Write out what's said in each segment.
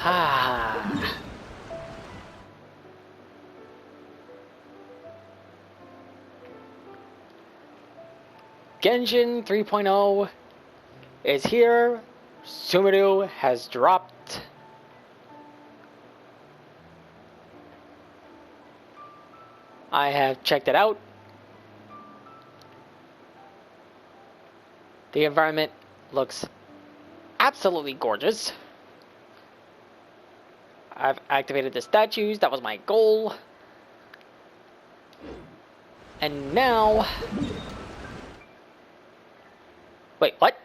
Ah. Genshin 3.0 is here. Sumeru has dropped. I have checked it out. The environment looks absolutely gorgeous. I've activated the statues, that was my goal. And now... Wait, what?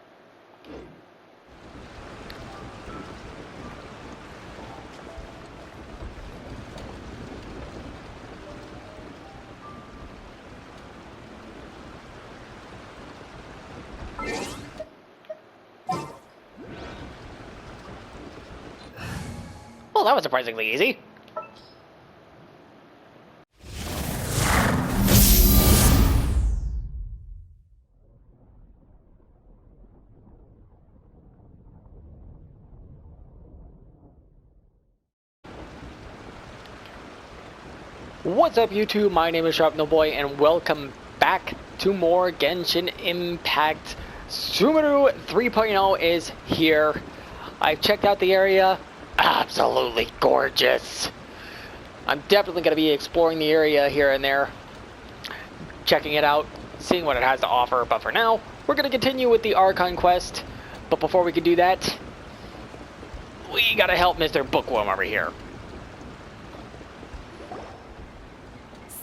Well, that was surprisingly easy. What's up YouTube, my name is SharpNoBoy and welcome back to more Genshin Impact. Sumeru 3.0 is here. I've checked out the area. Absolutely gorgeous. I'm definitely going to be exploring the area here and there, checking it out, seeing what it has to offer, but for now, we're going to continue with the Archon quest. But before we can do that, we gotta help Mr. Bookworm over here.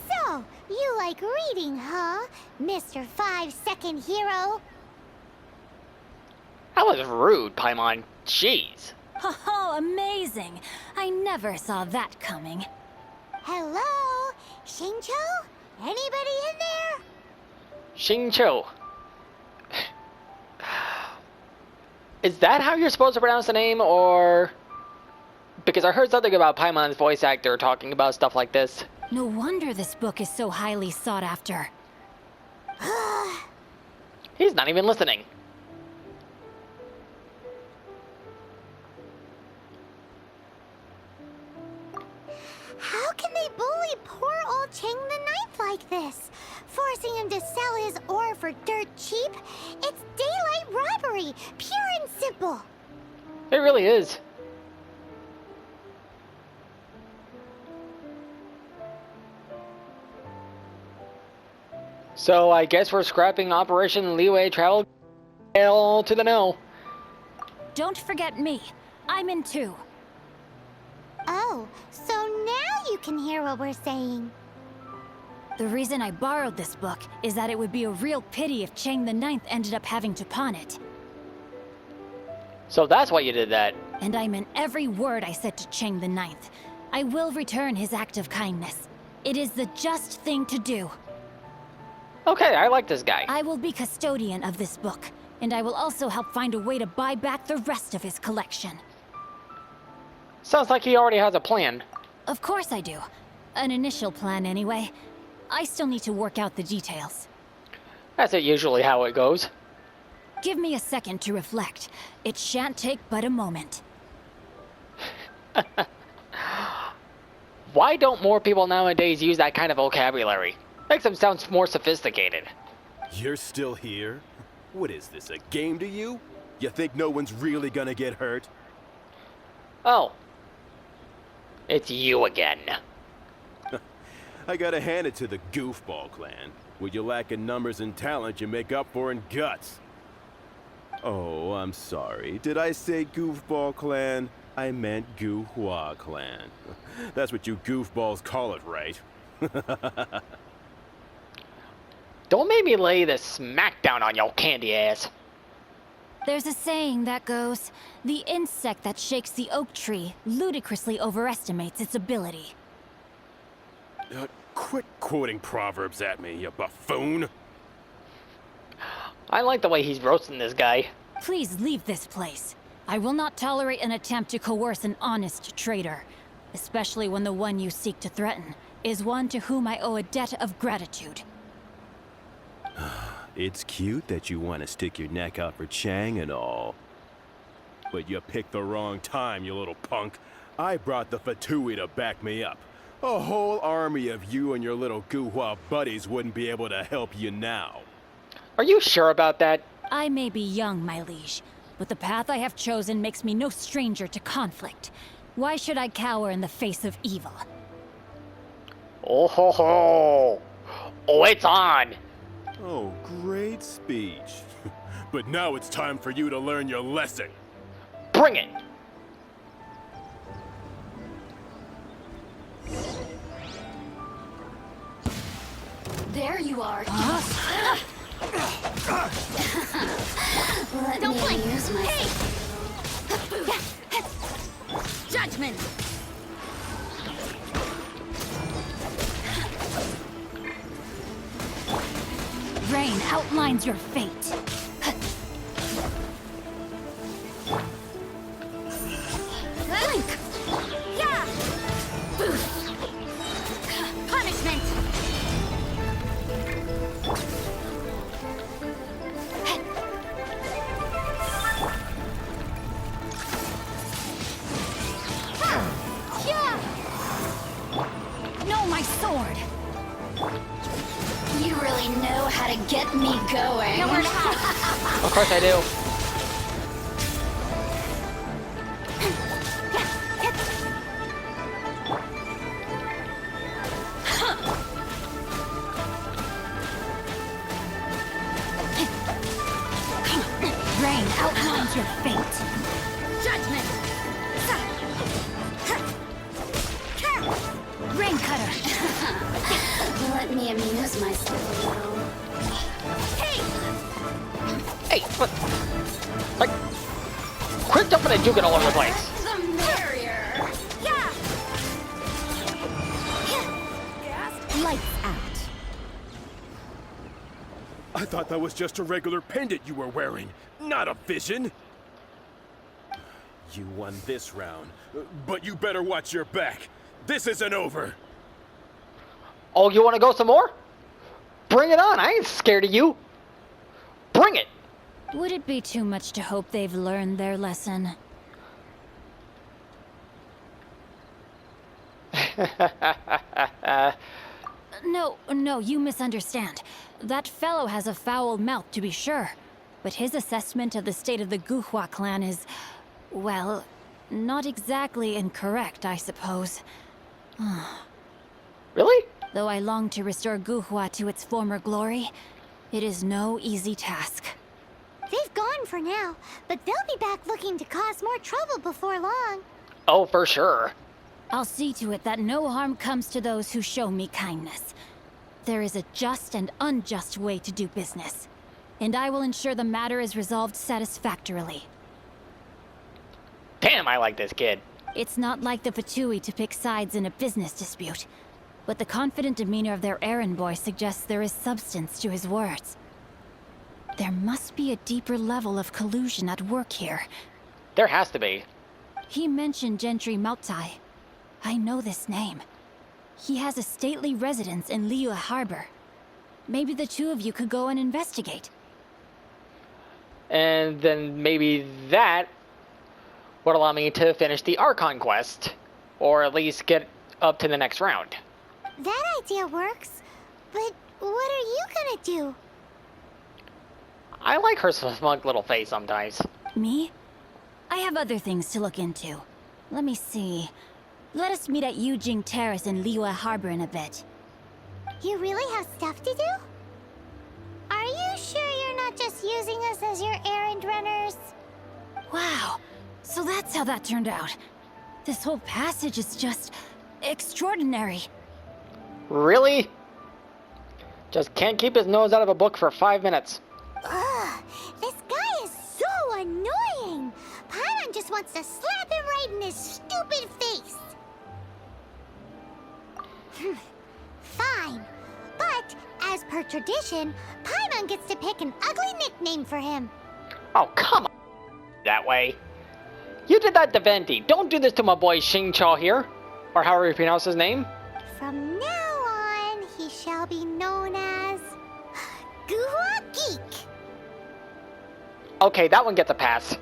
So, you like reading, huh, Mr. 5-second hero? That was rude, Paimon. Jeez. Oh, amazing! I never saw that coming. Hello? Xingqiu? Anybody in there? Xingqiu. Is that how you're supposed to pronounce the name, or... Because I heard something about Paimon's voice actor talking about stuff like this. No wonder this book is so highly sought after. He's not even listening. How can they bully poor old Chang the Ninth like this? Forcing him to sell his ore for dirt cheap? It's daylight robbery, pure and simple. It really is. So I guess we're scrapping Operation Leeway Travel to the no. Don't forget me. I'm in too. Oh, so now you can hear what we're saying. The reason I borrowed this book is that it would be a real pity if Chang the Ninth ended up having to pawn it. So that's why you did that. And I meant every word I said to Chang the Ninth. I will return his act of kindness. It is the just thing to do. Okay, I like this guy. I will be custodian of this book, and I will also help find a way to buy back the rest of his collection. Sounds like he already has a plan. Of course I do. An initial plan, anyway. I still need to work out the details. That's usually how it goes. Give me a second to reflect. It shan't take but a moment. Why don't more people nowadays use that kind of vocabulary? Makes them sound more sophisticated. You're still here? What is this, a game to you? You think no one's really gonna get hurt? Oh. It's you again. I gotta hand it to the Goofball clan. What you lack in numbers and talent, you make up for in guts. Oh, I'm sorry. Did I say Goofball clan? I meant Guhua clan. That's what you goofballs call it, right? Don't make me lay the smack down on your candy ass. There's a saying that goes, the insect that shakes the oak tree ludicrously overestimates its ability. Quit quoting proverbs at me, you buffoon! I like the way he's roasting this guy. Please leave this place. I will not tolerate an attempt to coerce an honest trader, especially when the one you seek to threaten is one to whom I owe a debt of gratitude. It's cute that you want to stick your neck out for Chang and all. But you picked the wrong time, you little punk. I brought the Fatui to back me up. A whole army of you and your little Guhua buddies wouldn't be able to help you now. Are you sure about that? I may be young, my liege, but the path I have chosen makes me no stranger to conflict. Why should I cower in the face of evil? Oh ho ho! Oh, it's on! Oh, great speech. But now it's time for you to learn your lesson. Bring it! There you are. Don't blink! Hey! Judgment! Rain outlines your fate. Blink! Yeah! Punishment! Yeah! No, my sword! You really know how to get me going. Nowhere to hide. Of course I do. Rain outlines your fate. Judgment! Rain cutter! Let me amuse myself a little. Hey, what? Like, quit jumping and juking all over the place. The merrier. Yeah! Lights out. I thought that was just a regular pendant you were wearing, not a vision. You won this round, but you better watch your back. This isn't over. Oh, you want to go some more? Bring it on. I ain't scared of you. Bring it. Would it be too much to hope they've learned their lesson? No, you misunderstand. That fellow has a foul mouth, to be sure. But his assessment of the state of the Guhua clan is, well, not exactly incorrect, I suppose. Really? Though I long to restore Guhua to its former glory, it is no easy task. They've gone for now, but they'll be back looking to cause more trouble before long. Oh, for sure. I'll see to it that no harm comes to those who show me kindness. There is a just and unjust way to do business, and I will ensure the matter is resolved satisfactorily. Damn, I like this kid. It's not like the Fatui to pick sides in a business dispute, but the confident demeanor of their errand boy suggests there is substance to his words. There must be a deeper level of collusion at work here. There has to be. He mentioned Gentry Mautai. I know this name. He has a stately residence in Liyue Harbor. Maybe the two of you could go and investigate. And then maybe that would allow me to finish the Archon quest. Or at least get up to the next round. That idea works, but what are you gonna do? I like her smug little face sometimes. Me? I have other things to look into. Let me see. Let us meet at Yujing Terrace in Liyue Harbor in a bit. You really have stuff to do? Are you sure you're not just using us as your errand runners? Wow. So that's how that turned out. This whole passage is just extraordinary. Really? Just can't keep his nose out of a book for 5 minutes. Ugh, this guy is so annoying! Paimon just wants to slap him right in his stupid face! Fine. But, as per tradition, Paimon gets to pick an ugly nickname for him. Oh, come on. That way. You did that to Venti. Don't do this to my boy Xingqiao here. Or however you pronounce his name. From now on, he shall be known as... Guhua Geek! Okay, that one gets a pass.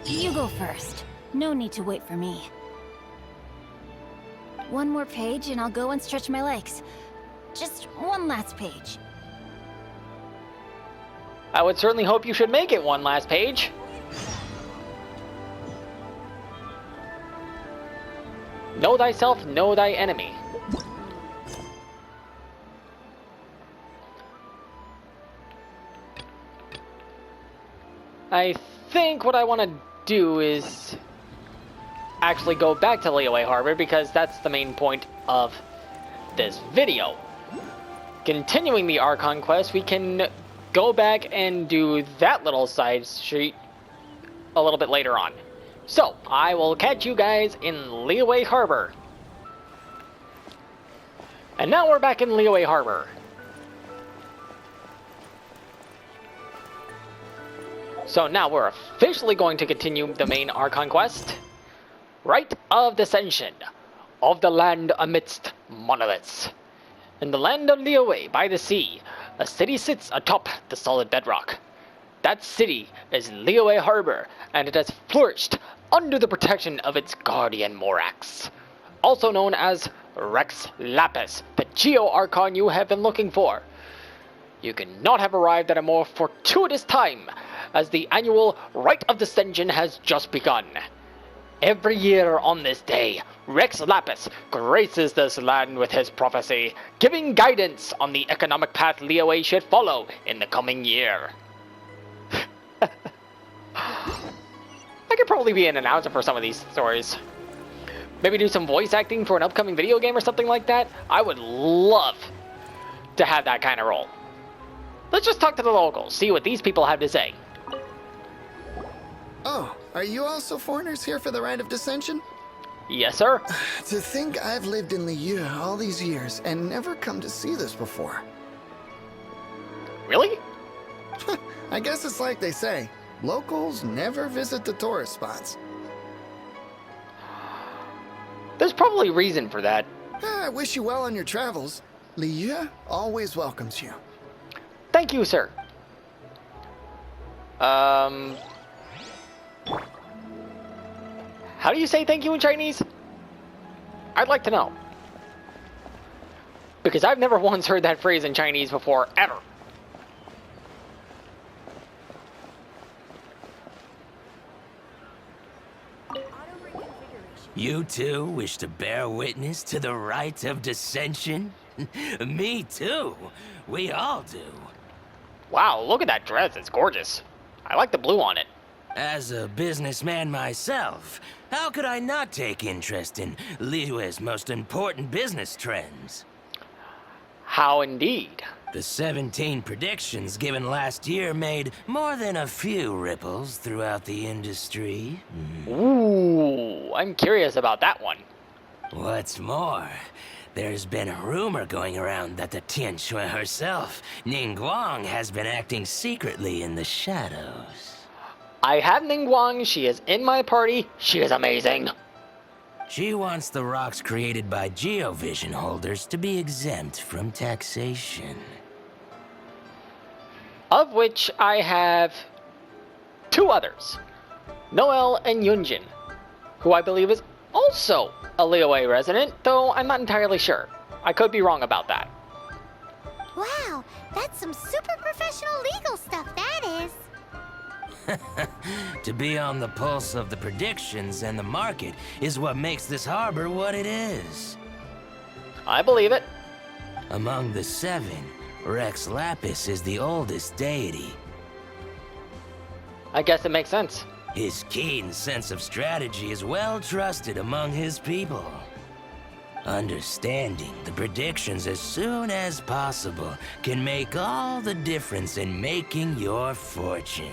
You go first. No need to wait for me. One more page and I'll go and stretch my legs. Just one last page. I would certainly hope you should make it one last page. Know thyself, know thy enemy. I think what I want to do is actually go back to Liyue Harbor because that's the main point of this video. Continuing the Archon quest, we can go back and do that little side street a little bit later on. So, I will catch you guys in Liyue Harbor. And now we're back in Liyue Harbor. So now we're officially going to continue the main Archon quest. Rite of Descension of the land amidst monoliths. In the land of Liyue by the sea, a city sits atop the solid bedrock. That city is Liyue Harbor, and it has flourished under the protection of its guardian Morax, also known as Rex Lapis, the Geo-Archon you have been looking for. You could not have arrived at a more fortuitous time, as the annual Rite of Descension has just begun. Every year on this day, Rex Lapis graces this land with his prophecy, giving guidance on the economic path Liyue should follow in the coming year. I could probably be an announcer for some of these stories. Maybe do some voice acting for an upcoming video game or something like that. I would love to have that kind of role. Let's just talk to the locals, see what these people have to say. Oh, are you also foreigners here for the Rite of Descension? Yes, sir. To think I've lived in Liyue all these years and never come to see this before. Really? I guess it's like they say, locals never visit the tourist spots. There's probably a reason for that. I wish you well on your travels. Liyue always welcomes you. Thank you, sir. How do you say thank you in Chinese? I'd like to know. Because I've never once heard that phrase in Chinese before, ever. You too wish to bear witness to the Rite of Descension? Me too. We all do. Wow, look at that dress. It's gorgeous. I like the blue on it. As a businessman myself, how could I not take interest in Liyue's most important business trends? How indeed. The 17 predictions given last year made more than a few ripples throughout the industry. Ooh, I'm curious about that one. What's more, there's been a rumor going around that the Tianshui herself, Ningguang, has been acting secretly in the shadows. I have Ningguang. She is in my party. She is amazing. She wants the rocks created by Geovision holders to be exempt from taxation. Of which I have two others. Noel and Yunjin, who I believe is also a Liyue resident, though I'm not entirely sure. I could be wrong about that. Wow, that's some super professional legal stuff, that is. To be on the pulse of the predictions and the market is what makes this harbor what it is. I believe it. Among the 7, Rex Lapis is the oldest deity. I guess it makes sense. His keen sense of strategy is well trusted among his people. Understanding the predictions as soon as possible can make all the difference in making your fortune.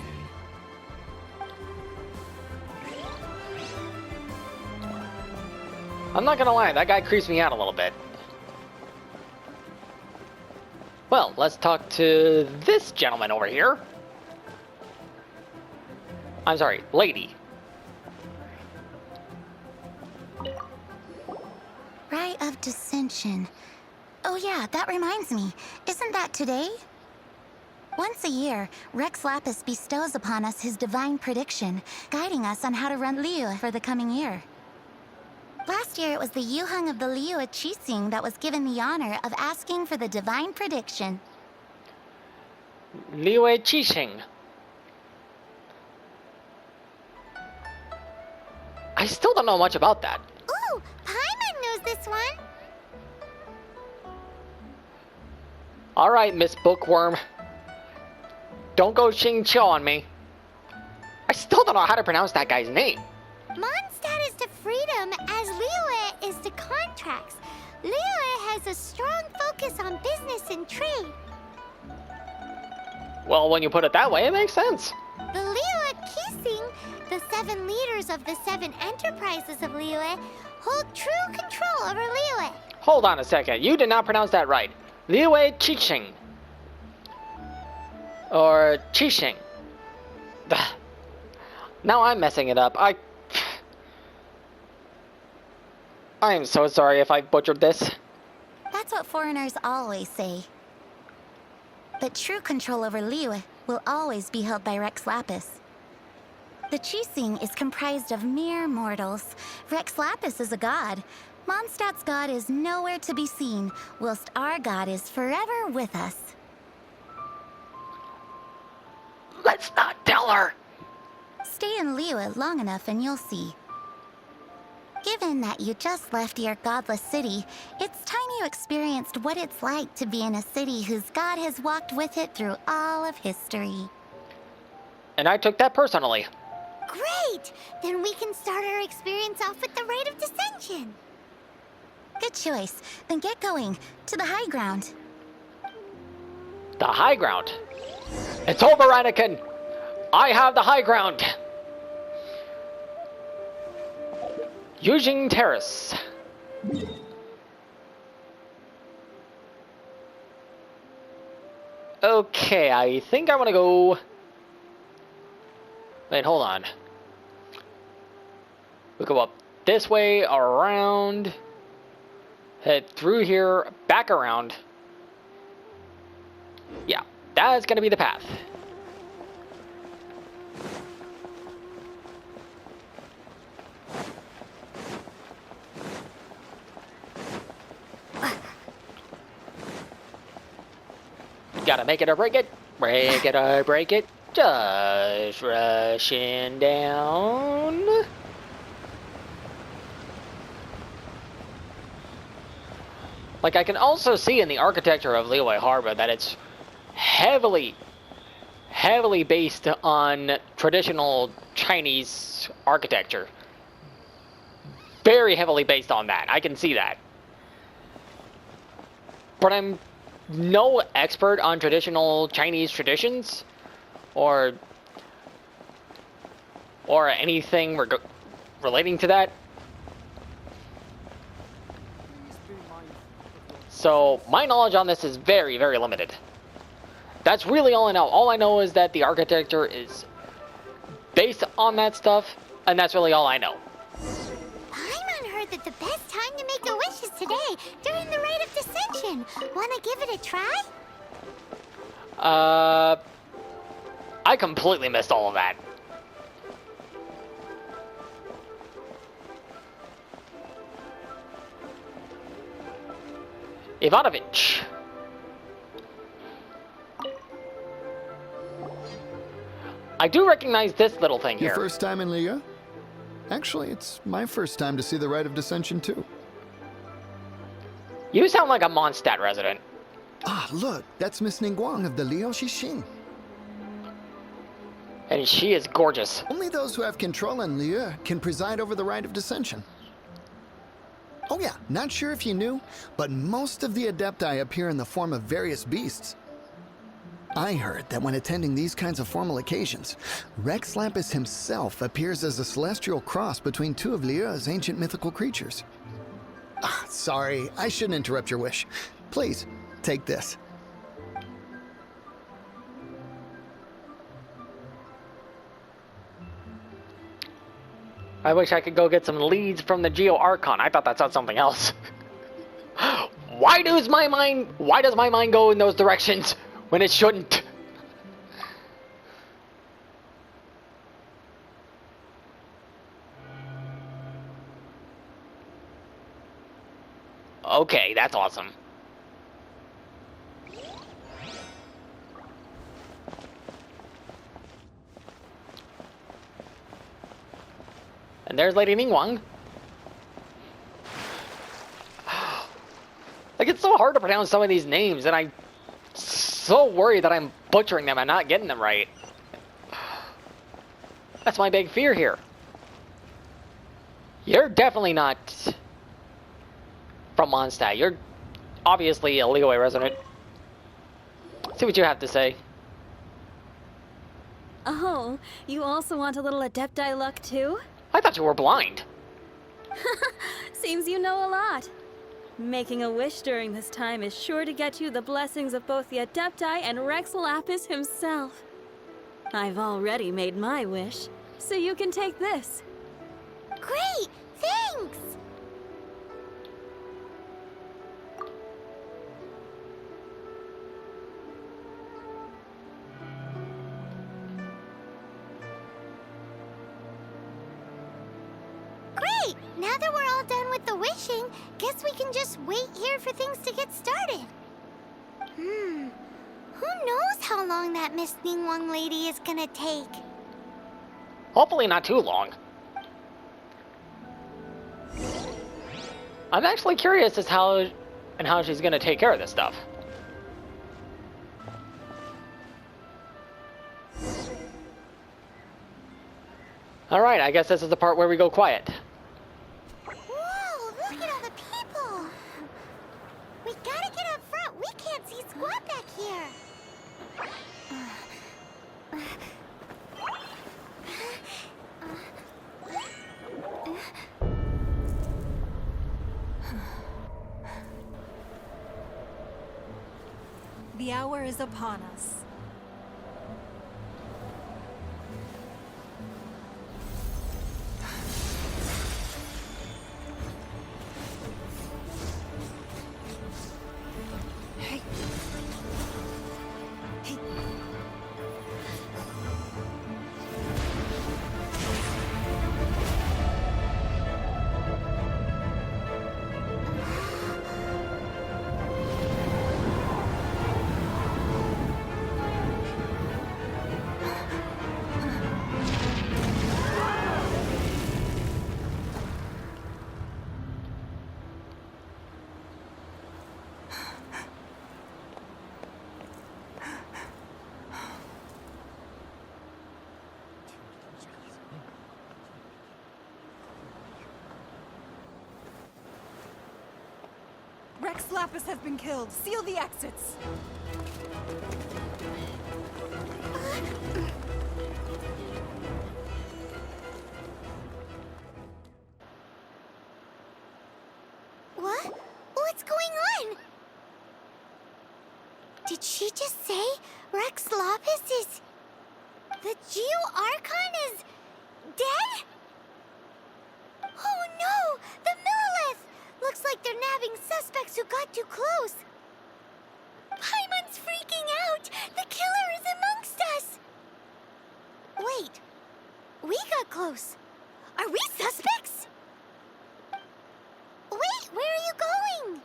I'm not gonna lie, that guy creeps me out a little bit. Well, let's talk to this gentleman over here. I'm sorry, lady. Rite of Descension. Oh yeah, that reminds me. Isn't that today? Once a year, Rex Lapis bestows upon us his divine prediction, guiding us on how to run Liyue for the coming year. Last year, it was the Yuheng of the Liyue Qixing that was given the honor of asking for the divine prediction. Liyue Qixing. I still don't know much about that. Ooh, Paimon knows this one. Alright, Miss Bookworm. Don't go Xing Qiu on me. I still don't know how to pronounce that guy's name. Mondstadt is to freedom as Liyue is to contracts. Liyue has a strong focus on business and trade. Well, when you put it that way, it makes sense. The Liyue Qixing, the 7 leaders of the 7 enterprises of Liyue, hold true control over Liyue. Hold on a second. You did not pronounce that right. Liyue Qixing. Or Qixing. Now I'm messing it up. I am so sorry if I butchered this. That's what foreigners always say. But true control over Liyue will always be held by Rex Lapis. The Qixing is comprised of mere mortals. Rex Lapis is a god. Mondstadt's god is nowhere to be seen, whilst our god is forever with us. Let's not tell her. Stay in Liyue long enough and you'll see. Given that you just left your godless city, it's time you experienced what it's like to be in a city whose god has walked with it through all of history. And I took that personally. Great! Then we can start our experience off with the Rite of Dissension. Good choice. Then get going. To the high ground. The high ground. It's over, Anakin. I have the high ground. Yujing Terrace. Okay, I think I want to go... Wait, hold on. We go up this way, around, head through here, back around. Yeah, that's gonna be the path. Gotta make it or break it. Break it or break it. Just rushing down. Like, I can also see in the architecture of Liyue Harbor that it's heavily based on traditional Chinese architecture. Very heavily based on that. I can see that. But I'm no expert on traditional Chinese traditions or anything relating to that. So my knowledge on this is very, very limited. That's really all I know. All I know is that the architecture is based on that stuff, and that's really all I know. Paimon heard that the best time to make a wish is today, during the Rite of Dissension. Wanna give it a try? I completely missed all of that. Ivanovich. I do recognize this little thing Your here. first time in Liyue? Actually, it's my first time to see the Rite of Dissension, too. You sound like a Mondstadt resident. Ah, look, that's Miss Ningguang of the Liyue Qixing. And she is gorgeous. Only those who have control in Liyue can preside over the Rite of Dissension. Oh yeah, not sure if you knew, but most of the Adepti appear in the form of various beasts. I heard that when attending these kinds of formal occasions, Rex Lapis himself appears as a celestial cross between two of Liyue's ancient mythical creatures. Ah, sorry, I shouldn't interrupt your wish. Please, take this. I wish I could go get some leads from the Geo Archon. I thought that said something else. Why does my mind go in those directions when it shouldn't? Okay, that's awesome. And there's Lady Ningguang. Like, it's so hard to pronounce some of these names, and I'm so worried that I'm butchering them and not getting them right. That's my big fear here. You're definitely not from Mondstadt. You're obviously a Liyue resident. See what you have to say. Oh, you also want a little Adepti luck too? I thought you were blind. Seems you know a lot. Making a wish during this time is sure to get you the blessings of both the Adepti and Rex Lapis himself. I've already made my wish, so you can take this. Great! Thanks! Great! Now that we're all done with the wishing, guess we can just wait here for things to get started. Who knows how long that Miss Ningguang lady is gonna take? Hopefully not too long. I'm actually curious as how she's gonna take care of this stuff. Alright, I guess this is the part where we go quiet. Whoa, look at all the people! We gotta get up front. We can't see squat back here. The hour is upon us. Rex Lapis has been killed. Seal the exits. What? What's going on? Did she just say Rex Lapis is... the Archon is dead? Oh no! The Millilith! Looks like they're nabbing suspects who got too close. Paimon's freaking out! The killer is amongst us! Wait. We got close. Are we suspects? Wait, where are you going?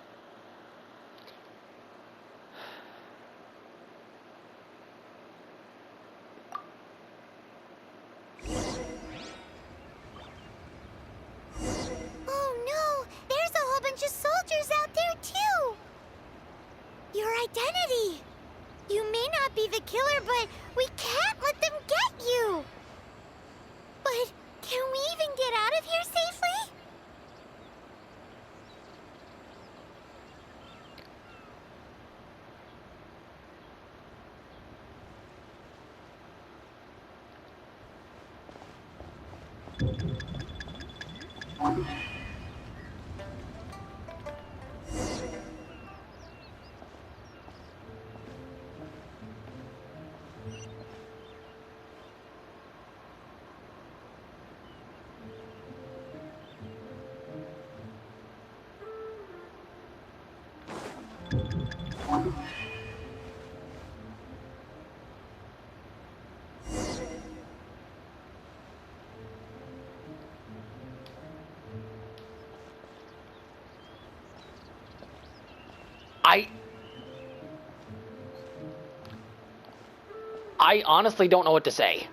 Oh no, there's a whole bunch of soldiers out there too. Your identity. You may not be the killer, but we can't let them get you. But can we even get out of here safely? I honestly don't know what to say.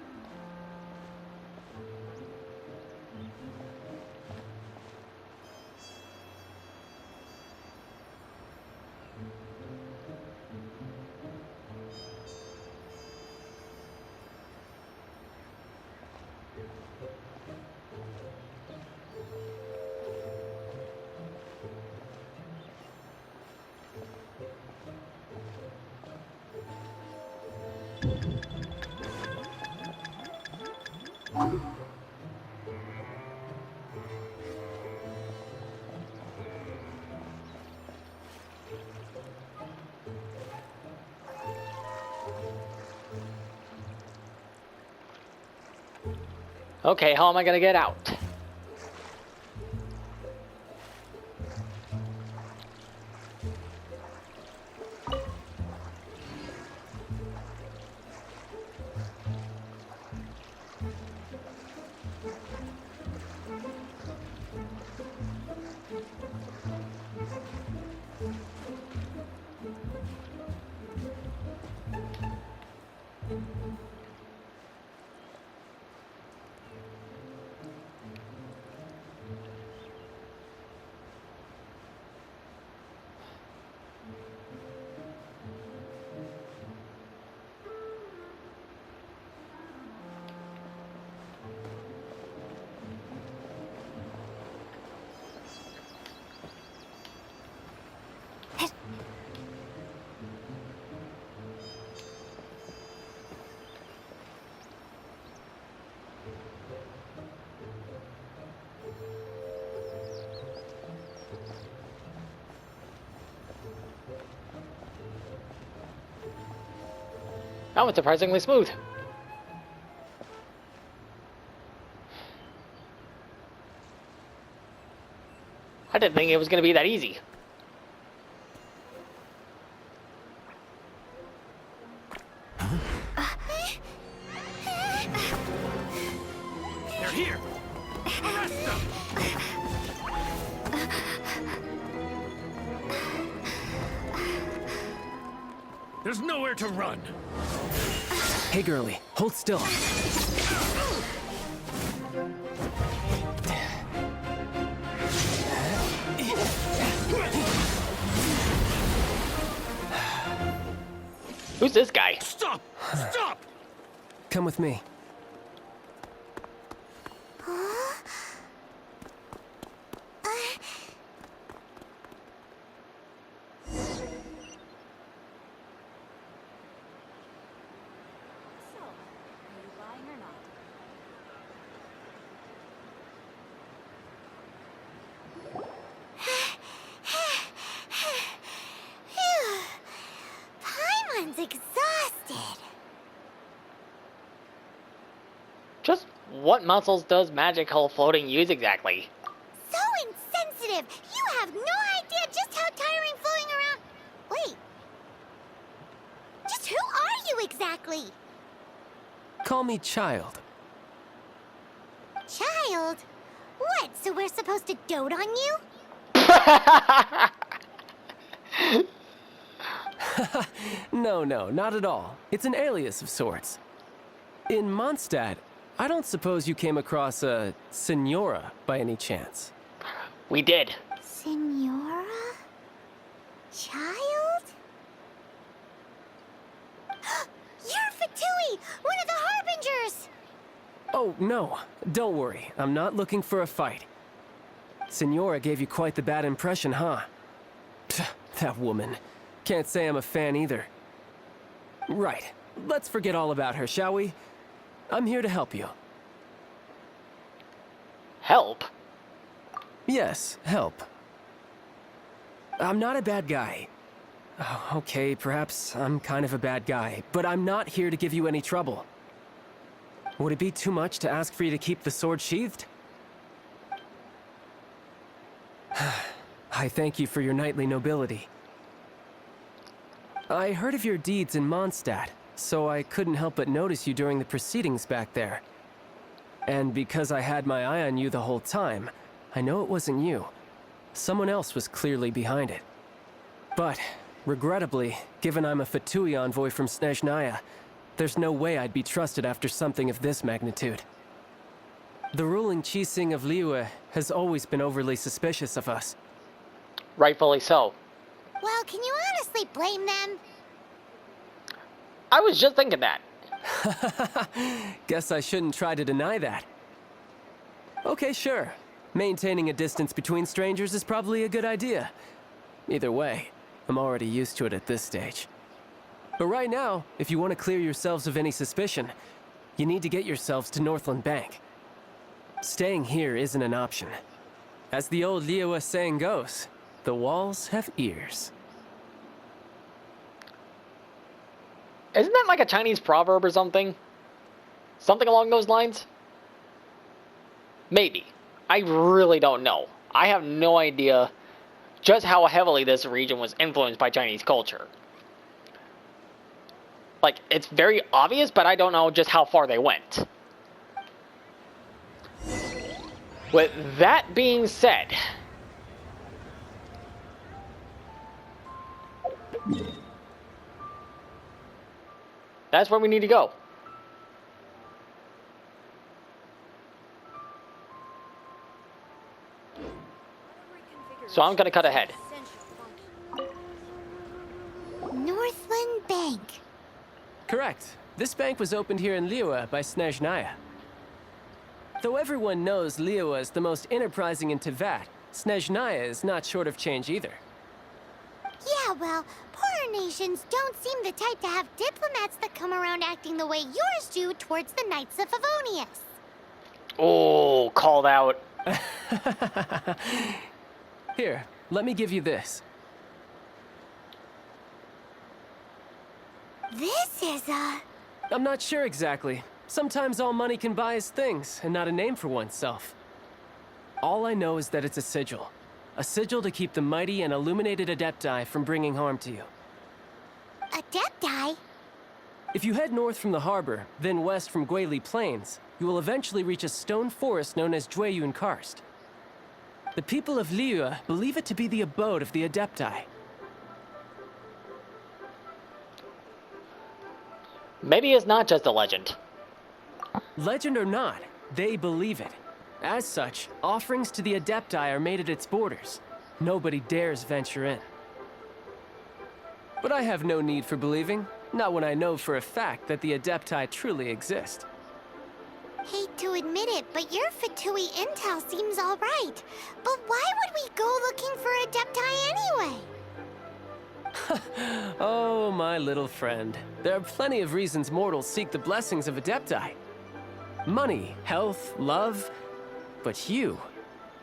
Okay, how am I gonna get out? That was surprisingly smooth. I didn't think it was going to be that easy. They're here! Arrest them! There's nowhere to run! Hey, girlie, hold still. Who's this guy? Stop! Stop! Come with me. Paimon's exhausted. Just what muscles does magical floating use exactly? So insensitive! You have no idea just how tiring floating around... Wait. Just who are you exactly? Call me Child. Child? What, so we're supposed to dote on you? No, not at all. It's an alias of sorts. In Mondstadt, I don't suppose you came across a Senora by any chance. We did. Senora? Child? You're Fatui, one of the Harbingers! Oh, no. Don't worry. I'm not looking for a fight. Senora gave you quite the bad impression, huh? Pfft, that woman. Can't say I'm a fan either. Right. Let's forget all about her, shall we? I'm here to help you. Help? Yes, help. I'm not a bad guy. Oh, okay, perhaps I'm kind of a bad guy, but I'm not here to give you any trouble. Would it be too much to ask for you to keep the sword sheathed? I thank you for your knightly nobility. I heard of your deeds in Mondstadt, so I couldn't help but notice you during the proceedings back there. And because I had my eye on you the whole time, I know it wasn't you. Someone else was clearly behind it. But, regrettably, given I'm a Fatui envoy from Snezhnaya, There's no way I'd be trusted after something of this magnitude. The ruling Qixing of Liyue has always been overly suspicious of us. Rightfully so. Well, can you honestly blame them? I was just thinking that. Guess I shouldn't try to deny that. Okay, sure. Maintaining a distance between strangers is probably a good idea. Either way, I'm already used to it at this stage. But right now, if you want to clear yourselves of any suspicion, you need to get yourselves to Northland Bank. Staying here isn't an option. As the old Liyue saying goes, the walls have ears. Isn't that like a Chinese proverb or something? Something along those lines? Maybe. I really don't know. I have no idea just how heavily this region was influenced by Chinese culture. Like, it's very obvious, but I don't know just how far they went. With that being said, that's where we need to go. So I'm gonna cut ahead. Northland Bank. Correct. This bank was opened here in Liyue by Snezhnaya. Though everyone knows Liyue is the most enterprising in Teyvat, Snezhnaya is not short of change either. Yeah, well, poorer nations don't seem the type to have diplomats that come around acting the way yours do towards the Knights of Favonius. Oh, called out. Here, let me give you this. This is I'm not sure exactly. Sometimes all money can buy is things, and not a name for oneself. All I know is that it's a sigil. A sigil to keep the mighty and illuminated Adepti from bringing harm to you. Adepti? If you head north from the harbor, then west from Guili Plains, you will eventually reach a stone forest known as Jueyun Karst. The people of Liyue believe it to be the abode of the Adepti. Maybe it's not just a legend. Legend or not, they believe it. As such, offerings to the Adepti are made at its borders. Nobody dares venture in. But I have no need for believing, not when I know for a fact that the Adepti truly exist. Hate to admit it, but your Fatui intel seems alright. But why would we go looking for Adepti anyway? Oh, my little friend. There are plenty of reasons mortals seek the blessings of Adepti. Money, health, love. But you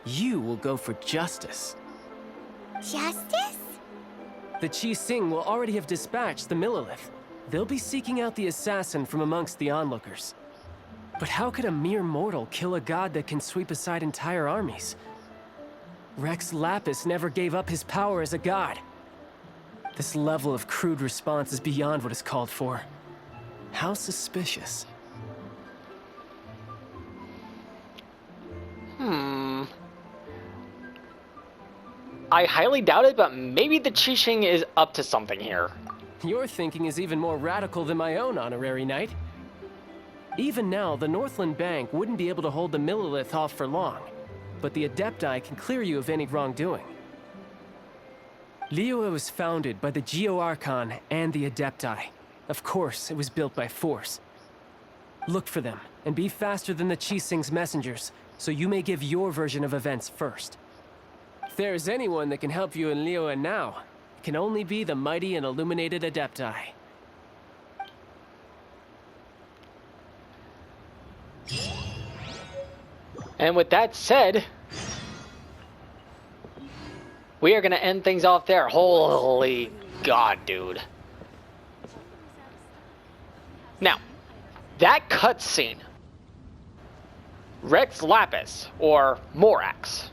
will go for justice. Justice? The Qixing will already have dispatched the Millelith. They'll be seeking out the assassin from amongst the onlookers. But how could a mere mortal kill a god that can sweep aside entire armies? Rex Lapis never gave up his power as a god. This level of crude response is beyond what is called for. How suspicious. I highly doubt it, but maybe the Qixing is up to something here. Your thinking is even more radical than my own, honorary knight. Even now, the Northland Bank wouldn't be able to hold the Millelith off for long, but the Adepti can clear you of any wrongdoing. Liyue was founded by the Geo-Archon and the Adepti. Of course, it was built by force. Look for them, and be faster than the Qixing's messengers, so you may give your version of events first. If there is anyone that can help you in Liyue now, it can only be the mighty and illuminated Adepti. And with that said, we are going to end things off there. Holy God, dude. Now, that cutscene, Rex Lapis, or Morax,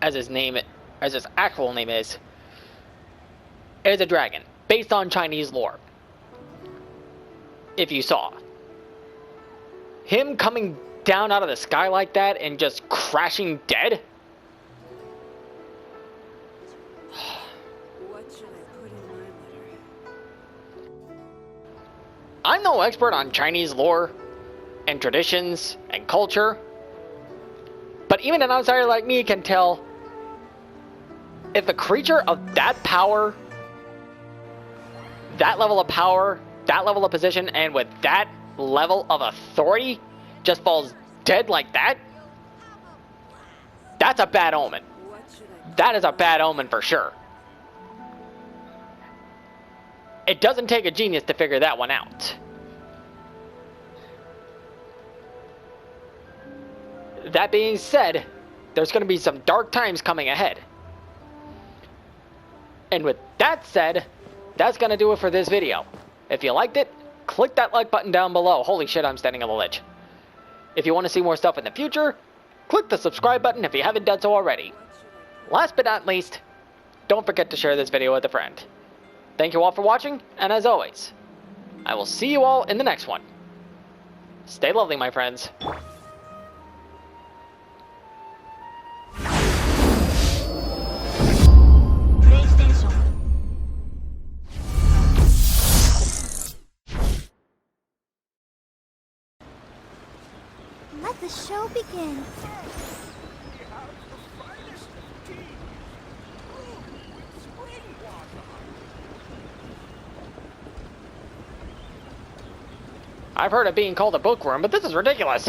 as his actual name is a dragon, based on Chinese lore. If you saw. Him coming down out of the sky like that and just crashing dead? What should I put in my letter? I'm no expert on Chinese lore and traditions and culture, but even an outsider like me can tell if a creature of that power, that level of power, that level of position, and with that level of authority just falls dead like that, that's a bad omen. That is a bad omen for sure. It doesn't take a genius to figure that one out. That being said, there's going to be some dark times coming ahead. And with that said, that's going to do it for this video. If you liked it, click that like button down below. Holy shit, I'm standing on the ledge. If you want to see more stuff in the future, click the subscribe button if you haven't done so already. Last but not least, don't forget to share this video with a friend. Thank you all for watching, and as always, I will see you all in the next one. Stay lovely, my friends. Let the show begin. I've heard of being called a bookworm, but this is ridiculous.